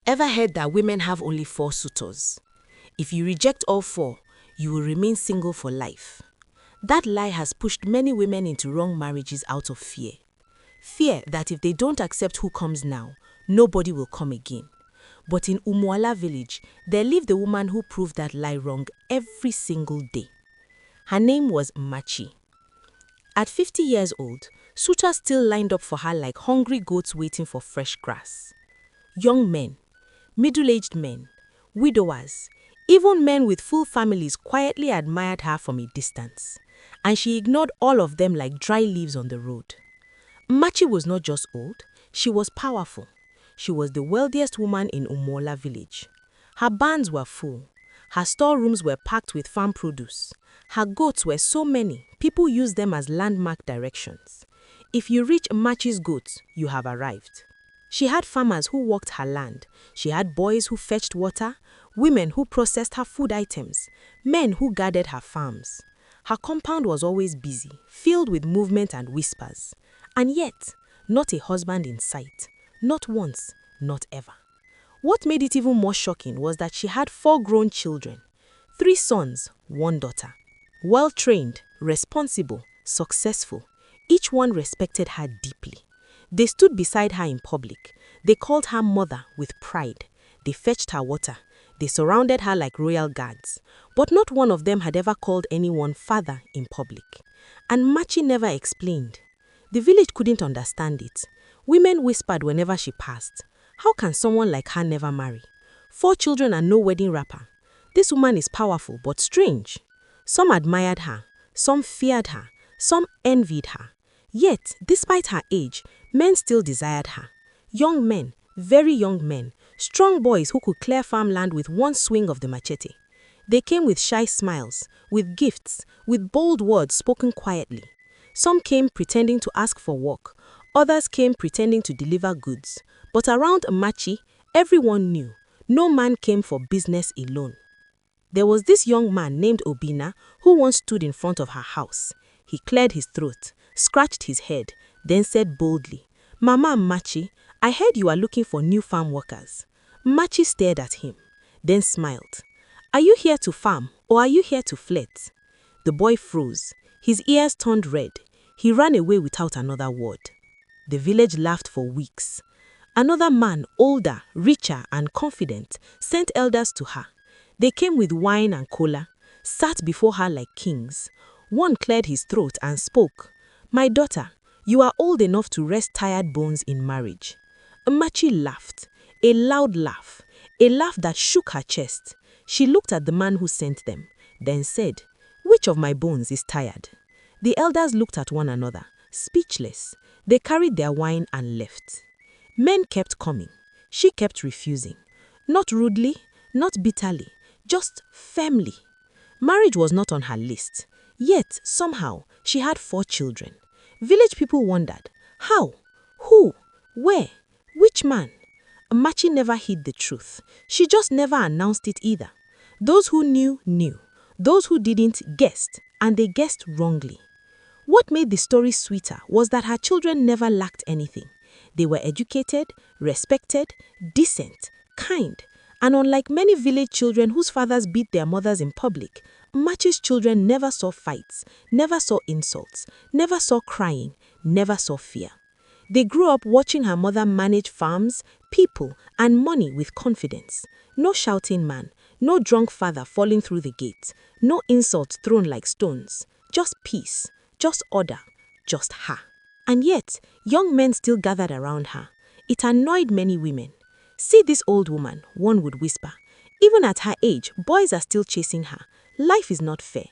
Ever heard that women have only 4 suitors? If you reject all 4, you will remain single for life. That lie has pushed many women into wrong marriages out of fear. Fear that if they don't accept who comes now, nobody will come again. But in Umuala village, there lived a woman who proved that lie wrong every single day. Her name was Machi. At 50 years old, suitors still lined up for her like hungry goats waiting for fresh grass. Young men, middle-aged men, widowers, even men with full families quietly admired her from a distance, and she ignored all of them like dry leaves on the road. Machi was not just old, she was powerful. She was the wealthiest woman in Umola village. Her barns were full. Her storerooms were packed with farm produce. Her goats were so many, people used them as landmark directions. If you reach Machi's goats, you have arrived. She had farmers who worked her land. She had boys who fetched water, women who processed her food items, men who guarded her farms. Her compound was always busy, filled with movement and whispers. And yet, not a husband in sight. Not once, not ever. What made it even more shocking was that she had 4 grown children. 3 sons, 1 daughter. Well-trained, responsible, successful. Each one respected her deeply. They stood beside her in public. They called her mother with pride. They fetched her water. They surrounded her like royal guards. But not one of them had ever called anyone father in public. And Machi never explained. The village couldn't understand it. Women whispered whenever she passed. How can someone like her never marry? 4 children and no wedding wrapper. This woman is powerful but strange. Some admired her. Some feared her. Some envied her. Yet, despite her age, men still desired her. Young men, very young men, strong boys who could clear farmland with one swing of the machete. They came with shy smiles, with gifts, with bold words spoken quietly. Some came pretending to ask for work. Others came pretending to deliver goods. But around Machi, everyone knew, no man came for business alone. There was this young man named Obina who once stood in front of her house. He cleared his throat, scratched his head, then said boldly, "Mama Machi, I heard you are looking for new farm workers." Machi stared at him, then smiled. "Are you here to farm or are you here to flirt?" The boy froze. His ears turned red. He ran away without another word. The village laughed for weeks. Another man, older, richer, and confident, sent elders to her. They came with wine and cola, sat before her like kings. One cleared his throat and spoke, "My daughter, you are old enough to rest tired bones in marriage." Machi laughed, a loud laugh, a laugh that shook her chest. She looked at the man who sent them, then said, "Which of my bones is tired?" The elders looked at one another, speechless. They carried their wine and left. Men kept coming. She kept refusing. Not rudely, not bitterly, just firmly. Marriage was not on her list. Yet, somehow, she had 4 children. Village people wondered, how? Who? Where? Which man? Machi never hid the truth. She just never announced it either. Those who knew, knew. Those who didn't, guessed, and they guessed wrongly. What made the story sweeter was that her children never lacked anything. They were educated, respected, decent, kind, and unlike many village children whose fathers beat their mothers in public, Machi's children never saw fights, never saw insults, never saw crying, never saw fear. They grew up watching her mother manage farms, people, and money with confidence. No shouting man, no drunk father falling through the gate, no insults thrown like stones, just peace, just order, just her. And yet, young men still gathered around her. It annoyed many women. "See this old woman," one would whisper. "Even at her age, boys are still chasing her. Life is not fair."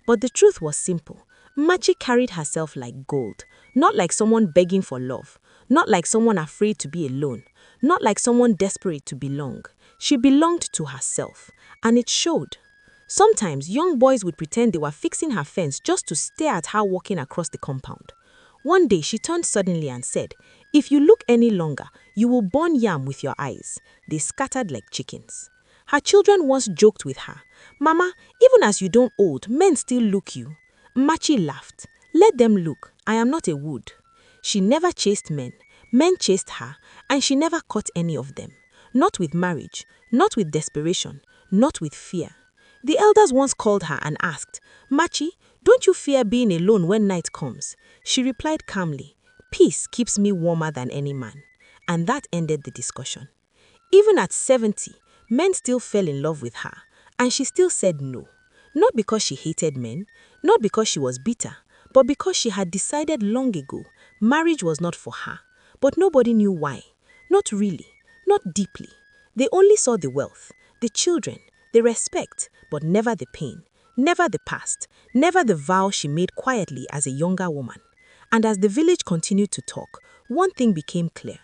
But the truth was simple. Machi carried herself like gold, not like someone begging for love, not like someone afraid to be alone, not like someone desperate to belong. She belonged to herself, and it showed. Sometimes young boys would pretend they were fixing her fence just to stare at her walking across the compound. One day she turned suddenly and said, "If you look any longer, you will burn yam with your eyes." They scattered like chickens. Her children once joked with her, "Mama, even as you don't old, men still look you." Machi laughed. "Let them look. I am not a wood." She never chased men. Men chased her, and she never caught any of them. not with marriage, not with desperation, not with fear. The elders once called her and asked, "Machi, don't you fear being alone when night comes?" She replied calmly, "Peace keeps me warmer than any man." And that ended the discussion. Even at 70, men still fell in love with her, and she still said no. Not because she hated men, not because she was bitter, but because she had decided long ago marriage was not for her. But nobody knew why. Not really, not deeply. They only saw the wealth, the children, the respect, but never the pain, never the past, never the vow she made quietly as a younger woman. And as the village continued to talk, one thing became clear.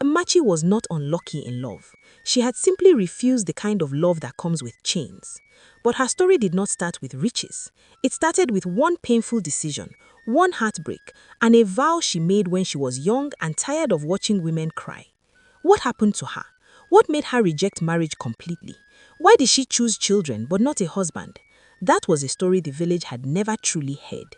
Machi was not unlucky in love. She had simply refused the kind of love that comes with chains. But her story did not start with riches. It started with one painful decision, one heartbreak, and a vow she made when she was young and tired of watching women cry. What happened to her? What made her reject marriage completely? Why did she choose children but not a husband? That was a story the village had never truly heard.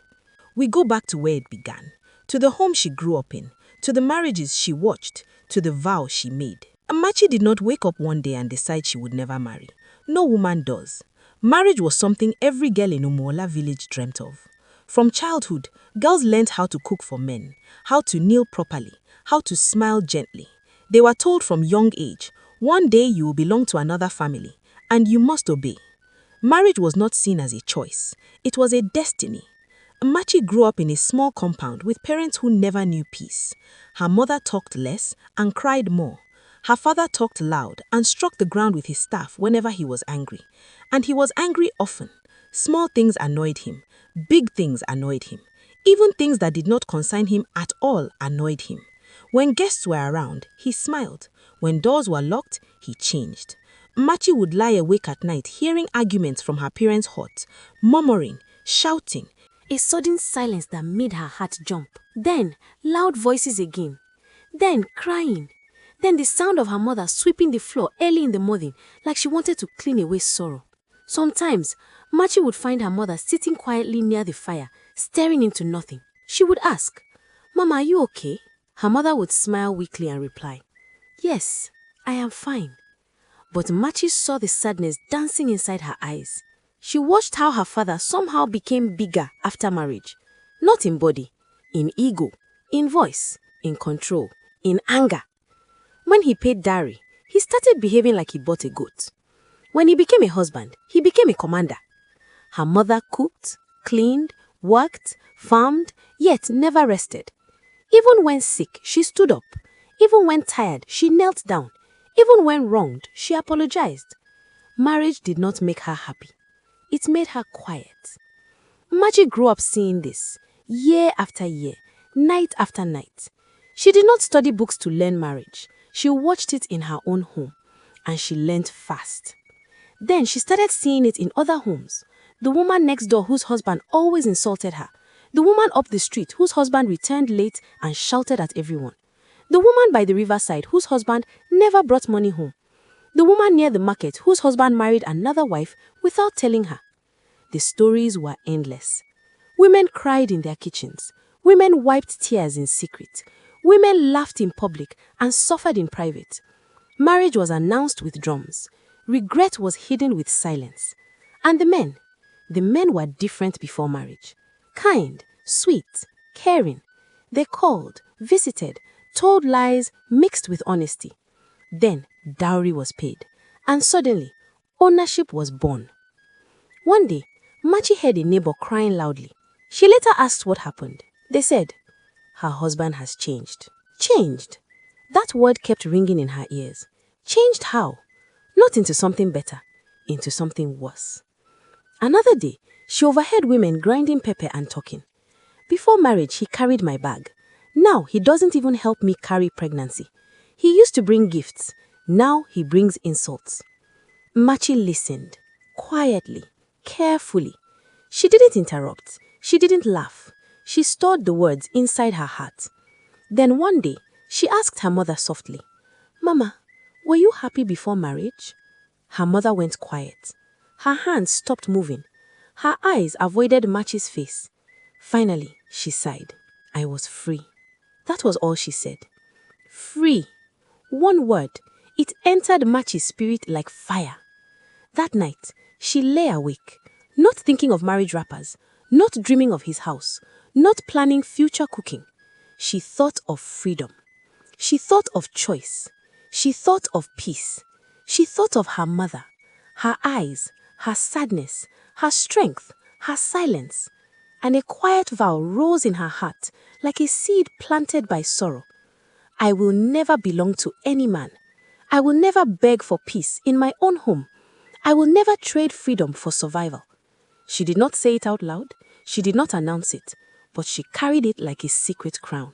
We go back to where it began, to the home she grew up in, to the marriages she watched, to the vow she made. Amachi did not wake up one day and decide she would never marry. No woman does. Marriage was something every girl in Umuola village dreamt of. From childhood, girls learned how to cook for men, how to kneel properly, how to smile gently. They were told from young age, one day you will belong to another family, and you must obey. Marriage was not seen as a choice. It was a destiny. Machi grew up in a small compound with parents who never knew peace. Her mother talked less and cried more. Her father talked loud and struck the ground with his staff whenever he was angry. And he was angry often. Small things annoyed him. Big things annoyed him. Even things that did not concern him at all annoyed him. When guests were around, he smiled. When doors were locked, he changed. Machi would lie awake at night hearing arguments from her parents' hut, murmuring, shouting. A sudden silence that made her heart jump. Then, loud voices again. Then, crying. Then the sound of her mother sweeping the floor early in the morning like she wanted to clean away sorrow. Sometimes, Machi would find her mother sitting quietly near the fire, staring into nothing. She would ask, "Mama, are you okay?" Her mother would smile weakly and reply, "Yes, I am fine." But Machi saw the sadness dancing inside her eyes. She watched how her father somehow became bigger after marriage. Not in body, in ego, in voice, in control, in anger. When he paid dowry, he started behaving like he bought a goat. When he became a husband, he became a commander. Her mother cooked, cleaned, worked, farmed, yet never rested. Even when sick, she stood up. Even when tired, she knelt down. Even when wronged, she apologized. Marriage did not make her happy. It made her quiet. Machi grew up seeing this, year after year, night after night. She did not study books to learn marriage. She watched it in her own home, and she learned fast. Then she started seeing it in other homes. The woman next door whose husband always insulted her. The woman up the street whose husband returned late and shouted at everyone. The woman by the riverside whose husband never brought money home. The woman near the market whose husband married another wife without telling her. The stories were endless. Women cried in their kitchens. Women wiped tears in secret. Women laughed in public and suffered in private. Marriage was announced with drums. Regret was hidden with silence. And the men were different before marriage. Kind, sweet, caring. They called, visited, told lies mixed with honesty. Then dowry was paid. And suddenly, ownership was born. One day, Machi heard a neighbor crying loudly. She later asked what happened. They said, "Her husband has changed." Changed. That word kept ringing in her ears. Changed how? Not into something better, into something worse. Another day, she overheard women grinding pepper and talking. "Before marriage, he carried my bag. Now he doesn't even help me carry pregnancy. He used to bring gifts. Now he brings insults." Machi listened, quietly, carefully. She didn't interrupt. She didn't laugh. She stored the words inside her heart. Then one day, she asked her mother softly, "Mama, were you happy before marriage?" Her mother went quiet. Her hands stopped moving. Her eyes avoided Machi's face. Finally, she sighed. "I was free." That was all she said. Free. One word. It entered Machi's spirit like fire. That night, she lay awake, not thinking of marriage wrappers, not dreaming of his house, not planning future cooking. She thought of freedom. She thought of choice. She thought of peace. She thought of her mother, her eyes, her sadness, her strength, her silence. And a quiet vow rose in her heart like a seed planted by sorrow. I will never belong to any man. I will never beg for peace in my own home. I will never trade freedom for survival. She did not say it out loud. She did not announce it, but she carried it like a secret crown.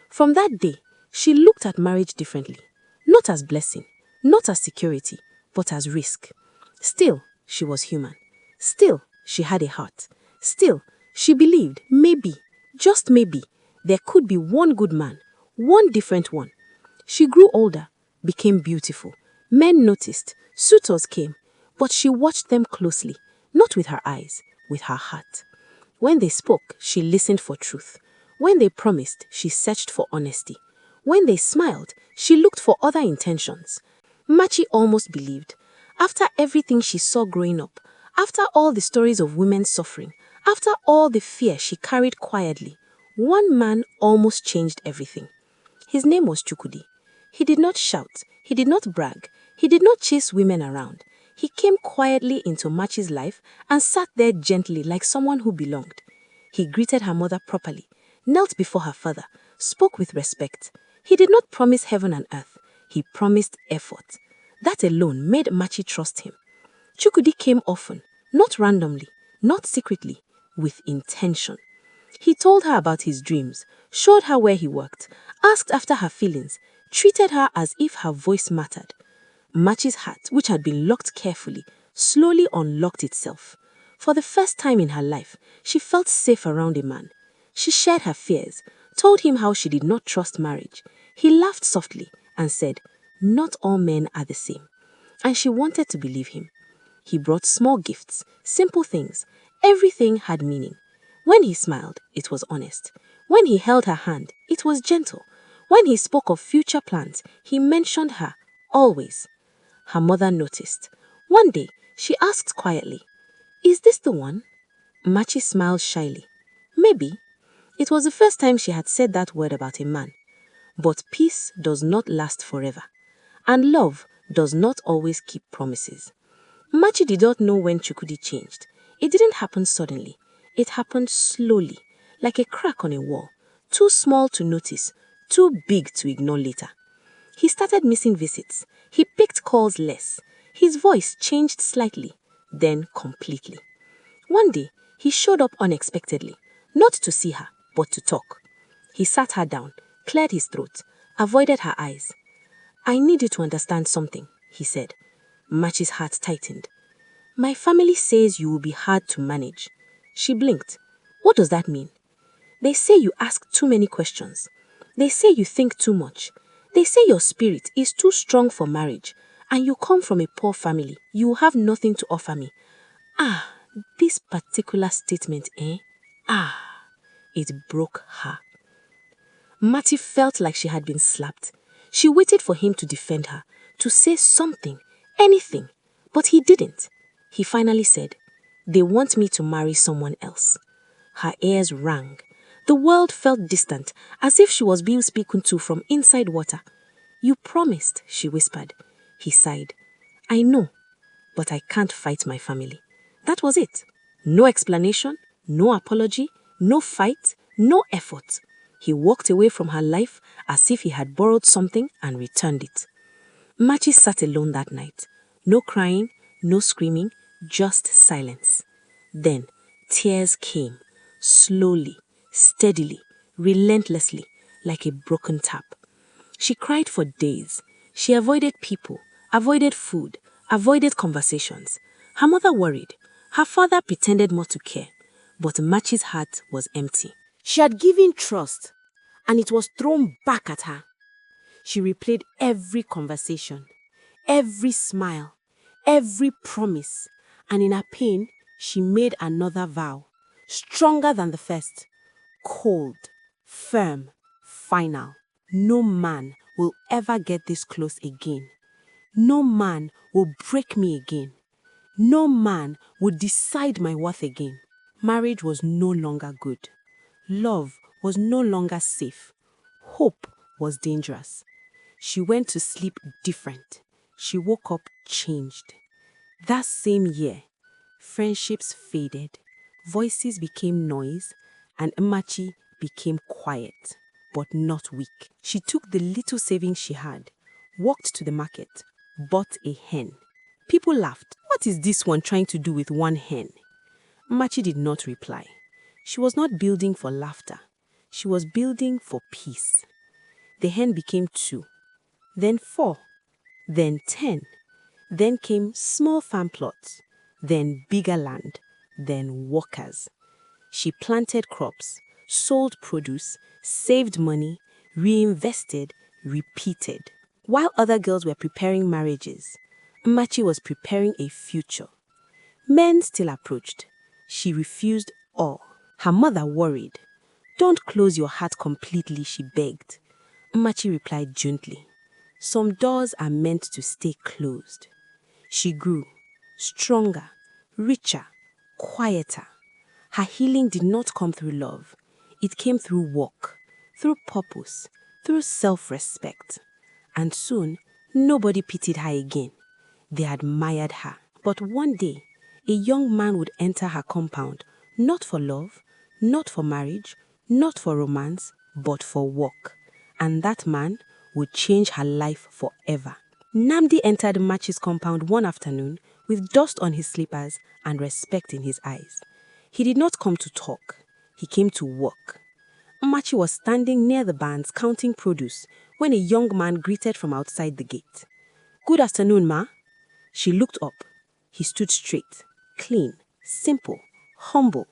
From that day, she looked at marriage differently, not as blessing, not as security, but as risk. Still, she was human. Still, she had a heart. Still, she believed maybe, just maybe, there could be one good man, one different one. She grew older, became beautiful. Men noticed, suitors came, but she watched them closely, not with her eyes, with her heart. When they spoke, she listened for truth. When they promised, she searched for honesty. When they smiled, she looked for other intentions. Machi almost believed. After everything she saw growing up, after all the stories of women suffering, after all the fear she carried quietly, one man almost changed everything. His name was Chukudi. He did not shout, he did not brag, he did not chase women around. He came quietly into Machi's life and sat there gently like someone who belonged. He greeted her mother properly, knelt before her father, spoke with respect. He did not promise heaven and earth, he promised effort. That alone made Machi trust him. Chukudi came often, not randomly, not secretly, with intention. He told her about his dreams, showed her where he worked, asked after her feelings, treated her as if her voice mattered. Machi's heart, which had been locked carefully, slowly unlocked itself. For the first time in her life, she felt safe around a man. She shared her fears, told him how she did not trust marriage. He laughed softly and said, "Not all men are the same." And she wanted to believe him. He brought small gifts, simple things. Everything had meaning. When he smiled, it was honest. When he held her hand, it was gentle. When he spoke of future plans, he mentioned her, always. Her mother noticed. One day, she asked quietly, "Is this the one?" Machi smiled shyly. Maybe. It was the first time she had said that word about a man. But peace does not last forever. And love does not always keep promises. Machi did not know when Chukudi changed. It didn't happen suddenly. It happened slowly, like a crack on a wall. Too small to notice, too big to ignore later. He started missing visits. He picked calls less. His voice changed slightly, then completely. One day, he showed up unexpectedly, not to see her, but to talk. He sat her down, cleared his throat, avoided her eyes. "I need you to understand something," he said. Machi's heart tightened. "My family says you will be hard to manage." She blinked. "What does that mean?" "They say you ask too many questions. They say you think too much. They say your spirit is too strong for marriage, and you come from a poor family. You will have nothing to offer me." Ah, this particular statement, eh? Ah, it broke her. Mattie felt like she had been slapped. She waited for him to defend her, to say something, anything, but he didn't. He finally said, "They want me to marry someone else." Her ears rang. The world felt distant, as if she was being spoken to from inside water. "You promised," she whispered. He sighed. "I know, but I can't fight my family." That was it. No explanation, no apology, no fight, no effort. He walked away from her life as if he had borrowed something and returned it. Machi sat alone that night. No crying, no screaming, just silence. Then tears came, slowly, steadily, relentlessly, like a broken tap. She cried for days. She avoided people, avoided food, avoided conversations. Her mother worried. Her father pretended not to care. But Machi's heart was empty. She had given trust, and it was thrown back at her. She replayed every conversation, every smile, every promise, and in her pain, she made another vow, stronger than the first, cold, firm, final. No man will ever get this close again. No man will break me again. No man would decide my worth again. Marriage was no longer good. Love was no longer safe. Hope was dangerous. She went to sleep different. She woke up changed. That same year, friendships faded, voices became noise, and Mmachi became quiet, but not weak. She took the little savings she had, walked to the market, bought a hen. People laughed. What is this one trying to do with one hen? Mmachi did not reply. She was not building for laughter. She was building for peace. The hen became 2, then 4, then 10. Then came small farm plots, then bigger land, then workers. She planted crops, sold produce, saved money, reinvested, repeated. While other girls were preparing marriages, Mmachi was preparing a future. Men still approached. She refused all. Her mother worried. "Don't close your heart completely," she begged. Mmachi replied gently, "Some doors are meant to stay closed." She grew, stronger, richer, quieter. Her healing did not come through love. It came through work, through purpose, through self-respect. And soon, nobody pitied her again. They admired her. But one day, a young man would enter her compound, not for love, not for marriage, not for romance, but for work. And that man would change her life forever. Nnamdi entered Mmachi's compound one afternoon with dust on his slippers and respect in his eyes. He did not come to talk. He came to work. Mmachi was standing near the barns counting produce when a young man greeted from outside the gate. "Good afternoon, ma." She looked up. He stood straight, clean, simple, humble.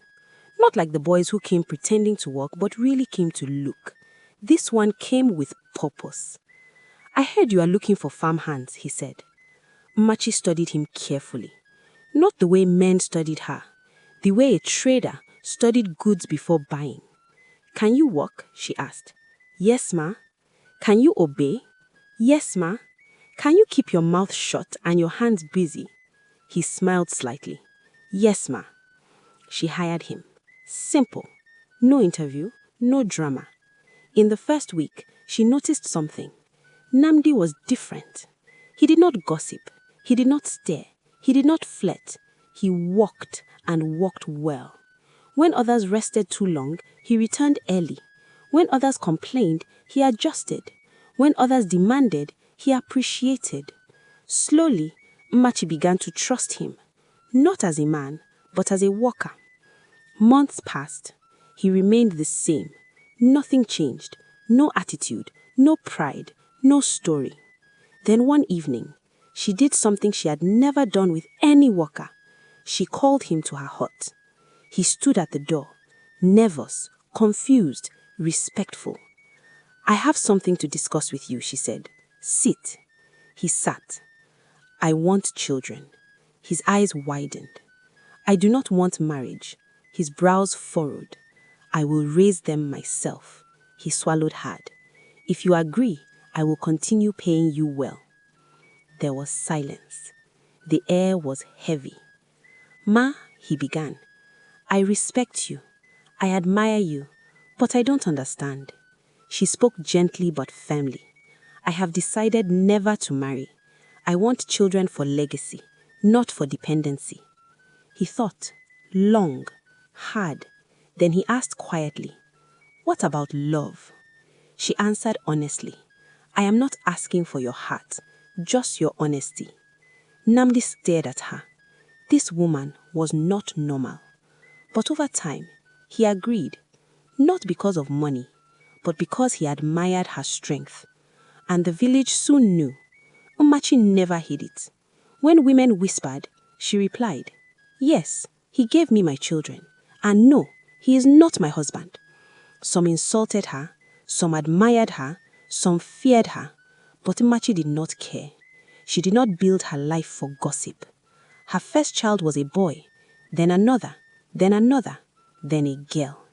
Not like the boys who came pretending to work but really came to look. This one came with purpose. "I heard you are looking for farm hands," he said. Mmachi studied him carefully. Not the way men studied her, the way a trader studied goods before buying. "Can you work?" she asked. "Yes, ma." "Can you obey?" "Yes, ma." "Can you keep your mouth shut and your hands busy?" He smiled slightly. "Yes, ma." She hired him. Simple. No interview, no drama. In the first week, she noticed something. Nnamdi was different. He did not gossip. He did not stare. He did not flirt. He walked and walked well. When others rested too long, he returned early. When others complained, he adjusted. When others demanded, he appreciated. Slowly, Mmachi began to trust him, not as a man, but as a worker. Months passed. He remained the same. Nothing changed. No attitude, no pride, no story. Then one evening, she did something she had never done with any worker. She called him to her hut. He stood at the door, nervous, confused, respectful. "I have something to discuss with you," she said. "Sit." He sat. "I want children." His eyes widened. "I do not want marriage." His brows furrowed. "I will raise them myself." He swallowed hard. "If you agree, I will continue paying you well." There was silence. The air was heavy. "Ma," he began, "I respect you. I admire you, but I don't understand." She spoke gently but firmly. "I have decided never to marry. I want children for legacy, not for dependency." He thought, long, hard. Then he asked quietly, "What about love?" She answered honestly, "I am not asking for your heart, just your honesty." Nnamdi stared at her. This woman was not normal. But over time, he agreed, not because of money, but because he admired her strength. And the village soon knew. Mmachi never hid it. When women whispered, she replied, "Yes, he gave me my children. And no, he is not my husband." Some insulted her, some admired her, some feared her. But Mmachi did not care. She did not build her life for gossip. Her first child was a boy, then another, then another, then a girl.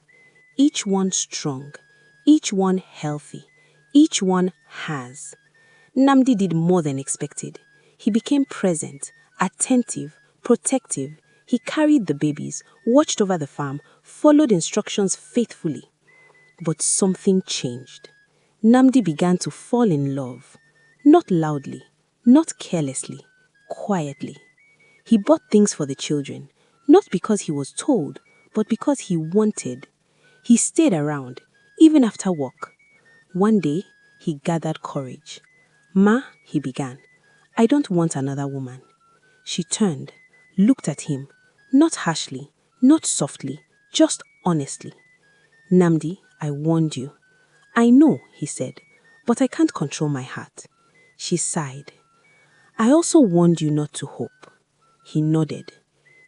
Each one strong, each one healthy, each one has. Nnamdi did more than expected. He became present, attentive, protective. He carried the babies, watched over the farm, followed instructions faithfully. But something changed. Namdi began to fall in love. Not loudly, not carelessly, quietly. He bought things for the children, not because he was told, but because he wanted. He stayed around, even after work. One day, he gathered courage. "Ma," he began, "I don't want another woman." She turned, looked at him, not harshly, not softly, just honestly. "Namdi, I warned you." "I know," he said, "but I can't control my heart." She sighed. "I also warned you not to hope." He nodded.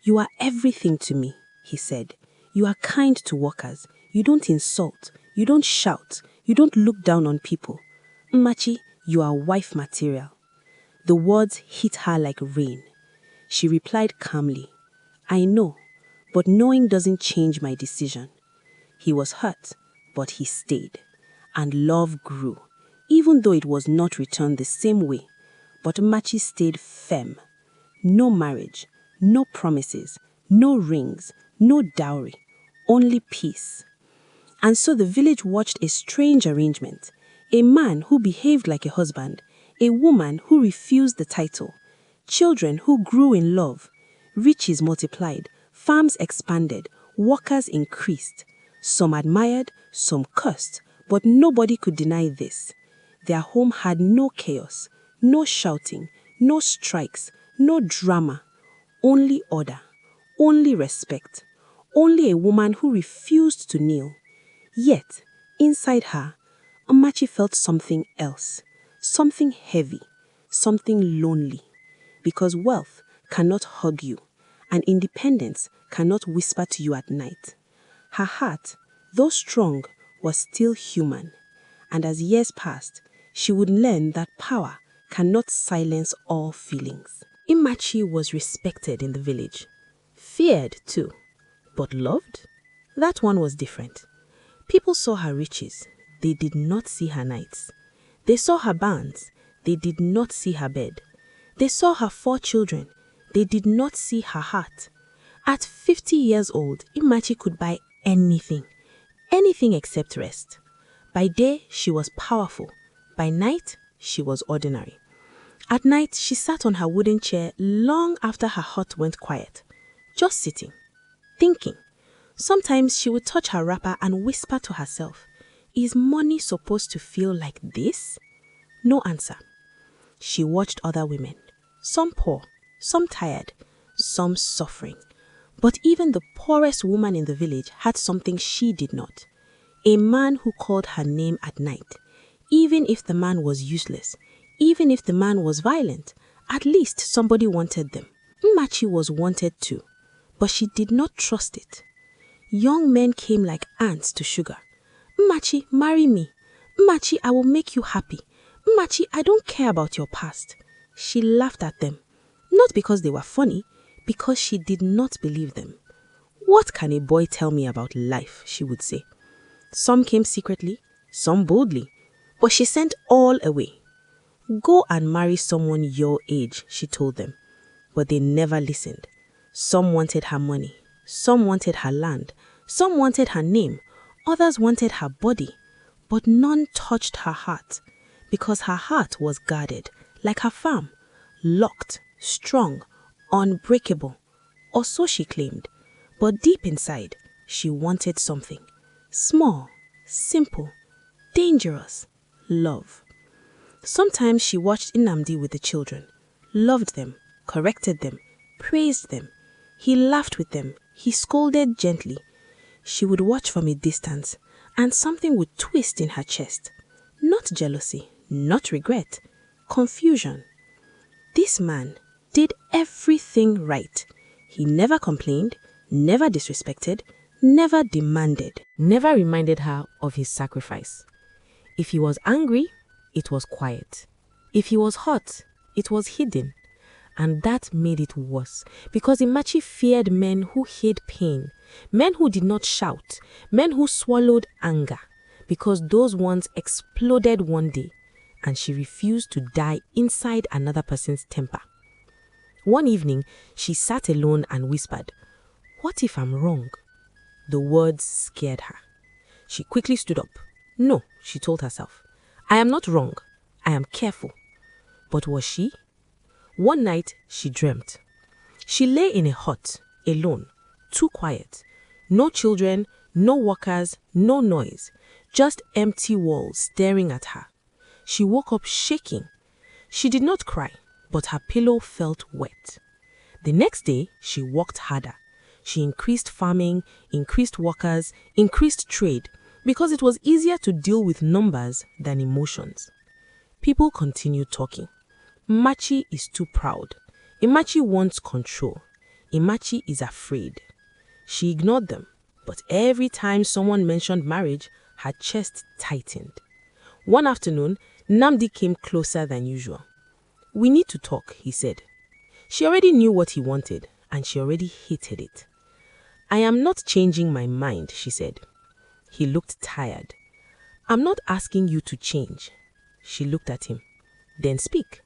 "You are everything to me," he said. "You are kind to workers. You don't insult. You don't shout. You don't look down on people. Mmachi, you are wife material." The words hit her like rain. She replied calmly, "I know, but knowing doesn't change my decision." He was hurt, but he stayed. And love grew, even though it was not returned the same way. But Mmachi stayed firm. No marriage, no promises, no rings, no dowry, only peace. And so the village watched a strange arrangement. A man who behaved like a husband, a woman who refused the title, children who grew in love, riches multiplied, farms expanded, workers increased. Some admired, some cursed, but nobody could deny this. Their home had no chaos, no shouting, no strikes, no drama, only order, only respect, only a woman who refused to kneel. Yet, inside her, Mmachi felt something else, something heavy, something lonely. Because wealth cannot hug you, and independence cannot whisper to you at night. Her heart, though strong, was still human. And as years passed, she would learn that power cannot silence all feelings. Mmachi was respected in the village, feared too, but loved? That one was different. People saw her riches, they did not see her nights. They saw her barns, they did not see her bed. They saw her 4 children, they did not see her heart. At 50 years old, Mmachi could buy anything, anything except rest. By day, she was powerful. By night, she was ordinary. At night, she sat on her wooden chair long after her hut went quiet, just sitting, thinking. Sometimes she would touch her wrapper and whisper to herself, "Is money supposed to feel like this?" No answer. She watched other women, some poor, some tired, some suffering. But even the poorest woman in the village had something she did not. A man who called her name at night. Even if the man was useless, even if the man was violent, at least somebody wanted them. Mmachi was wanted too, but she did not trust it. Young men came like ants to sugar. "Mmachi, marry me. Mmachi, I will make you happy. Mmachi, I don't care about your past." She laughed at them, not because they were funny, because she did not believe them. "What can a boy tell me about life?" she would say. Some came secretly, some boldly, but she sent all away. "Go and marry someone your age," she told them. But they never listened. Some wanted her money, some wanted her land, some wanted her name, others wanted her body, but none touched her heart, because her heart was guarded, like her farm, locked, strong, unbreakable, or so she claimed. But deep inside, she wanted something, small, simple, dangerous, love. Sometimes she watched Nnamdi with the children, loved them, corrected them, praised them. He laughed with them, he scolded gently. She would watch from a distance, and something would twist in her chest. Not jealousy, not regret, confusion. This man did everything right. He never complained, never disrespected, never demanded, never reminded her of his sacrifice. If he was angry, it was quiet. If he was hot, it was hidden. And that made it worse, because Mmachi feared men who hid pain, men who did not shout, men who swallowed anger, because those ones exploded one day. and she refused to die inside another person's temper. One evening, she sat alone and whispered, "What if I'm wrong?" The words scared her. She quickly stood up. "No," she told herself. "I am not wrong. I am careful." But was she? One night, she dreamt. She lay in a hut, alone, too quiet. No children, no workers, no noise, just empty walls staring at her. She woke up shaking. She did not cry, but her pillow felt wet. The next day, she worked harder. She increased farming, increased workers, increased trade, because it was easier to deal with numbers than emotions. People continued talking. Machi is too proud. Imachi wants control. Imachi is afraid. She ignored them, but every time someone mentioned marriage, her chest tightened. One afternoon, Namdi came closer than usual. "We need to talk," he said. She already knew what he wanted, and she already hated it. "I am not changing my mind," she said. He looked tired. "I'm not asking you to change." She looked at him. "Then speak."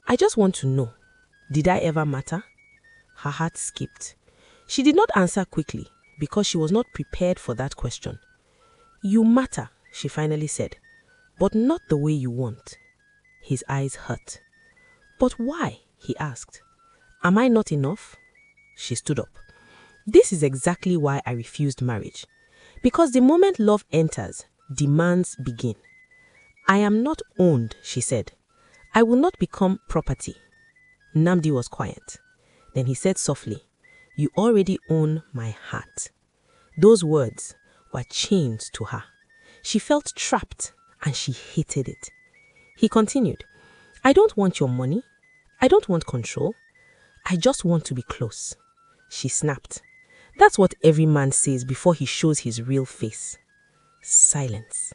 "I just want to know, did I ever matter?" Her heart skipped. She did not answer quickly because she was not prepared for that question. "You matter," she finally said, "but not the way you want." His eyes hurt. "But why?" he asked. "Am I not enough?" She stood up. "This is exactly why I refused marriage. Because the moment love enters, demands begin." "I am not owned," she said. "I will not become property." Namdi was quiet. Then he said softly, "You already own my heart." Those words were chains to her. She felt trapped and she hated it. He continued, "I don't want your money. I don't want control. I just want to be close." She snapped. That's what every man says before he shows his real face. Silence.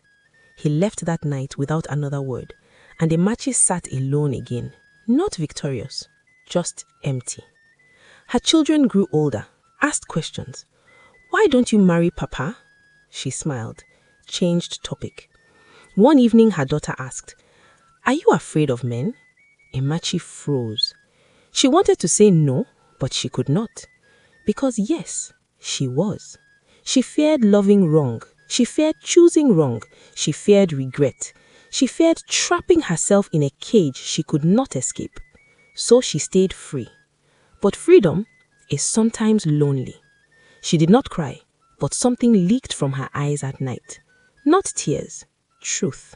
He left that night without another word, and Imachi sat alone again, not victorious, just empty. Her children grew older, asked questions. "Why don't you marry Papa?" She smiled, changed topic. One evening her daughter asked, "Are you afraid of men?" Imachi froze. She wanted to say no, but she could not. Because yes, she was. She feared loving wrong. She feared choosing wrong. She feared regret. She feared trapping herself in a cage she could not escape. So she stayed free. But freedom is sometimes lonely. She did not cry, but something leaked from her eyes at night. Not tears, truth.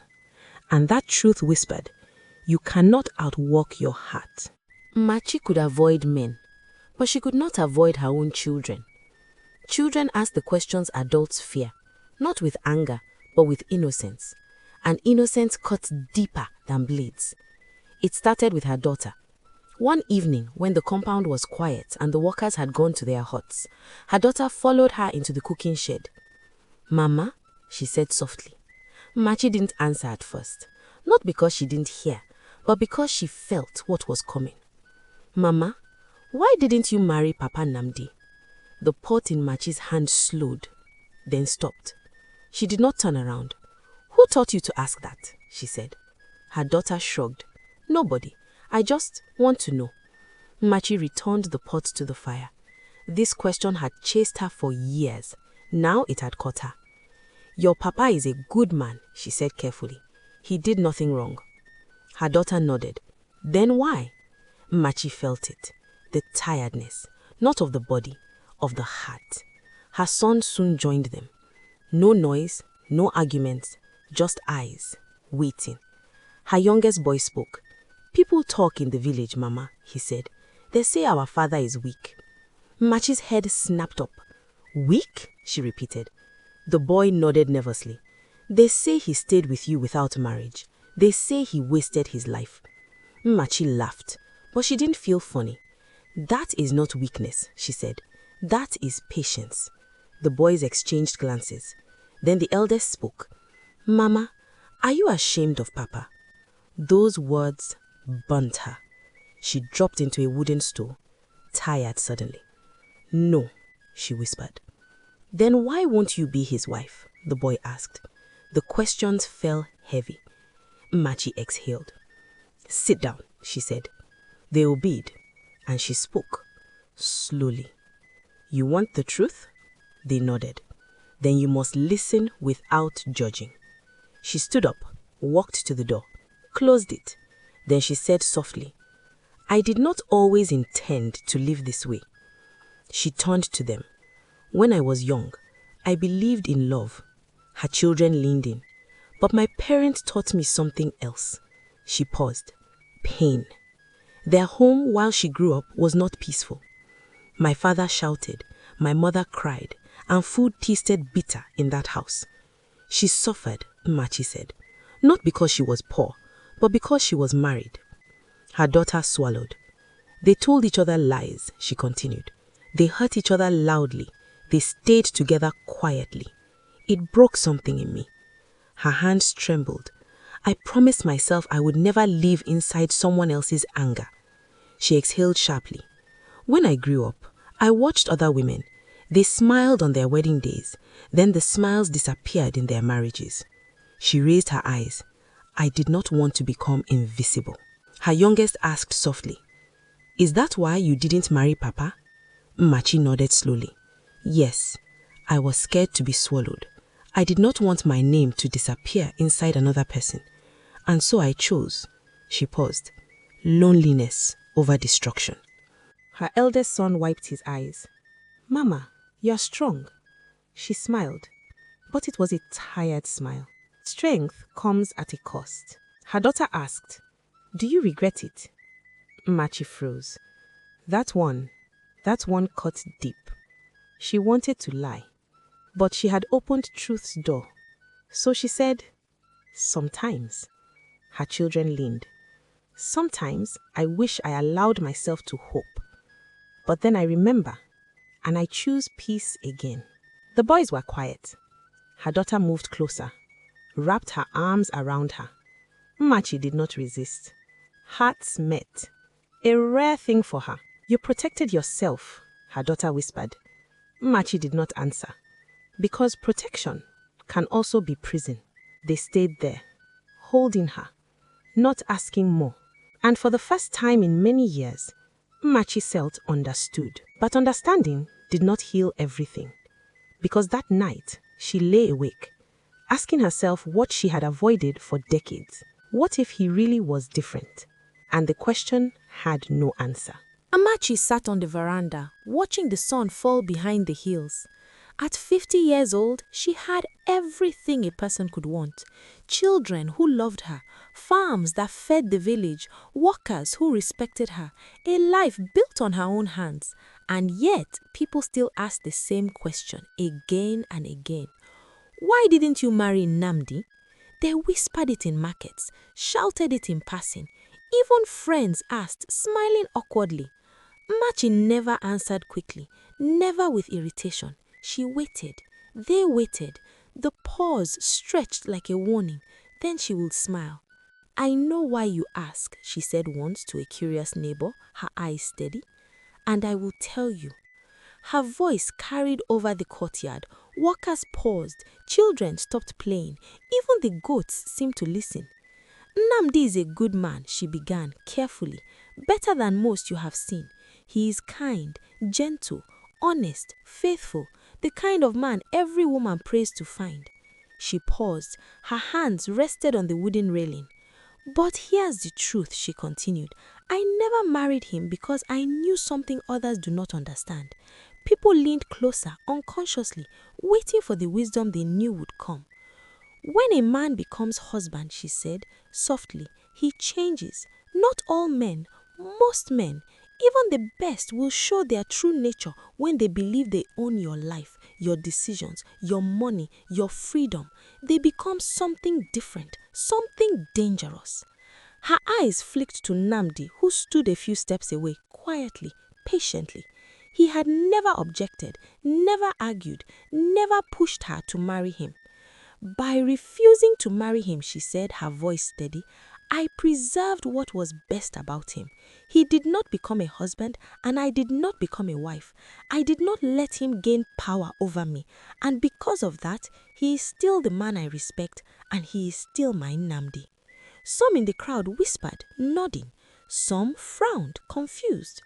And that truth whispered, "You cannot outwork your heart." Machi could avoid men, but she could not avoid her own children. Children ask the questions adults fear, not with anger, but with innocence. And innocence cuts deeper than blades. It started with her daughter. One evening, when the compound was quiet and the workers had gone to their huts, her daughter followed her into the cooking shed. "Mama," she said softly. Machi didn't answer at first, not because she didn't hear, but because she felt what was coming. "Mama, why didn't you marry Papa Namdi?" The pot in Machi's hand slowed, then stopped. She did not turn around. "Who taught you to ask that?" she said. Her daughter shrugged. "Nobody. I just want to know." Machi returned the pot to the fire. This question had chased her for years. Now it had caught her. "Your papa is a good man," she said carefully. "He did nothing wrong." Her daughter nodded. "Then why?" Machi felt it. The tiredness, not of the body, of the heart. Her son soon joined them. No noise, no arguments, just eyes, waiting. Her youngest boy spoke. "People talk in the village, Mama," he said. "They say our father is weak." Machi's head snapped up. "Weak?" she repeated. The boy nodded nervously. "They say he stayed with you without marriage. They say he wasted his life." Machi laughed, but she didn't feel funny. "That is not weakness," she said. "That is patience." The boys exchanged glances. Then the eldest spoke. "Mama, are you ashamed of Papa?" Those words burnt her. She dropped into a wooden stool, tired suddenly. "No," she whispered. "Then why won't you be his wife?" the boy asked. The questions fell heavy. Machi exhaled. "Sit down," she said. They obeyed, and she spoke, slowly. "You want the truth?" They nodded. "Then you must listen without judging." She stood up, walked to the door, closed it. Then she said softly, "I did not always intend to live this way." She turned to them. "When I was young, I believed in love." Her children leaned in. "But my parents taught me something else." She paused. "Pain." Their home while she grew up was not peaceful. My father shouted, my mother cried, and food tasted bitter in that house. She suffered, Machi said, not because she was poor, but because she was married. Her daughter swallowed. "They told each other lies," she continued. "They hurt each other loudly. They stayed together quietly. It broke something in me." Her hands trembled. "I promised myself I would never live inside someone else's anger." She exhaled sharply. "When I grew up, I watched other women. They smiled on their wedding days. Then the smiles disappeared in their marriages." She raised her eyes. "I did not want to become invisible." Her youngest asked softly, "Is that why you didn't marry Papa?" Machi nodded slowly. "Yes, I was scared to be swallowed. I did not want my name to disappear inside another person. And so I chose," she paused, "loneliness over destruction." Her eldest son wiped his eyes. "Mama, you're strong." She smiled, but it was a tired smile. Strength comes at a cost. Her daughter asked, "Do you regret it?" Machi froze. That one cut deep. She wanted to lie, but she had opened truth's door. So she said, "Sometimes." Her children leaned. "Sometimes I wish I allowed myself to hope. But then I remember, and I choose peace again." The boys were quiet. Her daughter moved closer, wrapped her arms around her. Machi did not resist. Hearts met. A rare thing for her. "You protected yourself," her daughter whispered. Machi did not answer. Because protection can also be prison. They stayed there, holding her, not asking more. And for the first time in many years, Machi felt understood. But understanding did not heal everything. Because that night, she lay awake, asking herself what she had avoided for decades. What if he really was different? And the question had no answer. Amachi sat on the veranda, watching the sun fall behind the hills. At 50 years old, she had everything a person could want. Children who loved her, farms that fed the village, workers who respected her, a life built on her own hands. And yet, people still ask the same question again and again. "Why didn't you marry Namdi?" They whispered it in markets, shouted it in passing. Even friends asked, smiling awkwardly. Machi never answered quickly, never with irritation. She waited. They waited. The pause stretched like a warning. Then she would smile. "I know why you ask," she said once to a curious neighbor, her eyes steady. "And I will tell you." Her voice carried over the courtyard. Workers paused. Children stopped playing. Even the goats seemed to listen. "Namdi is a good man," she began carefully. "Better than most you have seen. He is kind, gentle, honest, faithful, the kind of man every woman prays to find." She paused. Her hands rested on the wooden railing. "But here's the truth," she continued. "I never married him because I knew something others do not understand." People leaned closer, unconsciously, waiting for the wisdom they knew would come. "When a man becomes husband," she said, softly, "he changes. Not all men, most men, even the best, will show their true nature when they believe they own your life, your decisions, your money, your freedom. They become something different, something dangerous." Her eyes flicked to Namdi, who stood a few steps away, quietly, patiently. He had never objected, never argued, never pushed her to marry him. "By refusing to marry him," she said, her voice steady, "I preserved what was best about him. He did not become a husband, and I did not become a wife. I did not let him gain power over me. And because of that, he is still the man I respect, and he is still my Namdi." Some in the crowd whispered, nodding. Some frowned, confused.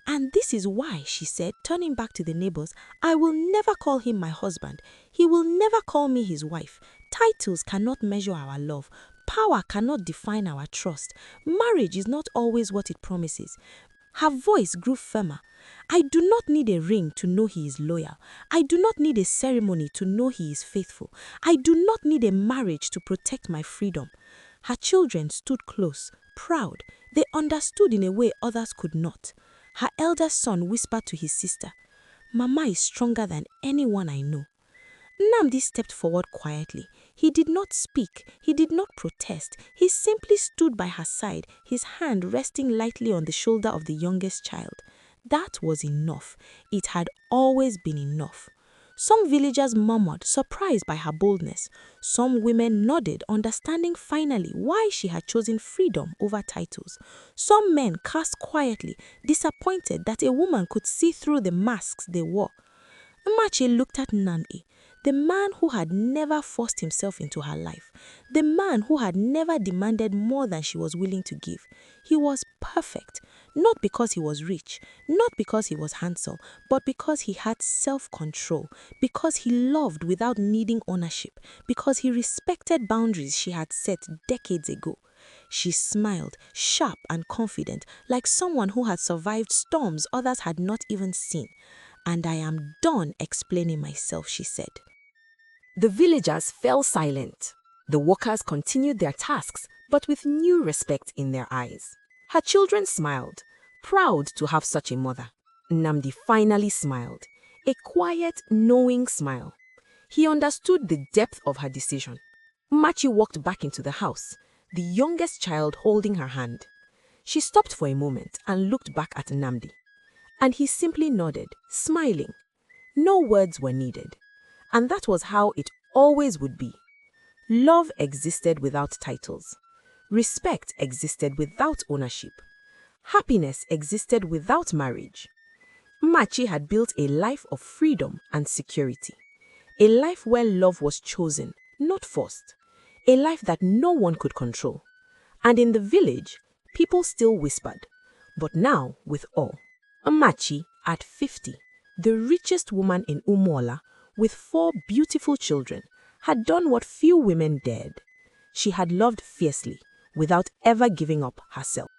"And this is why," she said, turning back to the neighbors, "I will never call him my husband. He will never call me his wife. Titles cannot measure our love. Power cannot define our trust. Marriage is not always what it promises." Her voice grew firmer. "I do not need a ring to know he is loyal. I do not need a ceremony to know he is faithful. I do not need a marriage to protect my freedom." Her children stood close, proud. They understood in a way others could not. Her eldest son whispered to his sister, "Mama is stronger than anyone I know." Nnamdi stepped forward quietly. He did not speak. He did not protest. He simply stood by her side, his hand resting lightly on the shoulder of the youngest child. That was enough. It had always been enough. Some villagers murmured, surprised by her boldness. Some women nodded, understanding finally why she had chosen freedom over titles. Some men cursed quietly, disappointed that a woman could see through the masks they wore. Machi looked at Nnamdi, the man who had never forced himself into her life, the man who had never demanded more than she was willing to give. He was perfect, not because he was rich, not because he was handsome, but because he had self-control, because he loved without needing ownership, because he respected boundaries she had set decades ago. She smiled, sharp and confident, like someone who had survived storms others had not even seen. "And I am done explaining myself," she said. The villagers fell silent. The workers continued their tasks, but with new respect in their eyes. Her children smiled, proud to have such a mother. Nnamdi finally smiled, a quiet, knowing smile. He understood the depth of her decision. Machi walked back into the house, the youngest child holding her hand. She stopped for a moment and looked back at Nnamdi. And he simply nodded, smiling. No words were needed. And that was how it always would be. Love existed without titles. Respect existed without ownership. Happiness existed without marriage. Machi had built a life of freedom and security. A life where love was chosen, not forced. A life that no one could control. And in the village, people still whispered, but now with awe. Machi, at 50, the richest woman in Umuola, with 4 beautiful children, had done what few women dared. She had loved fiercely, without ever giving up herself.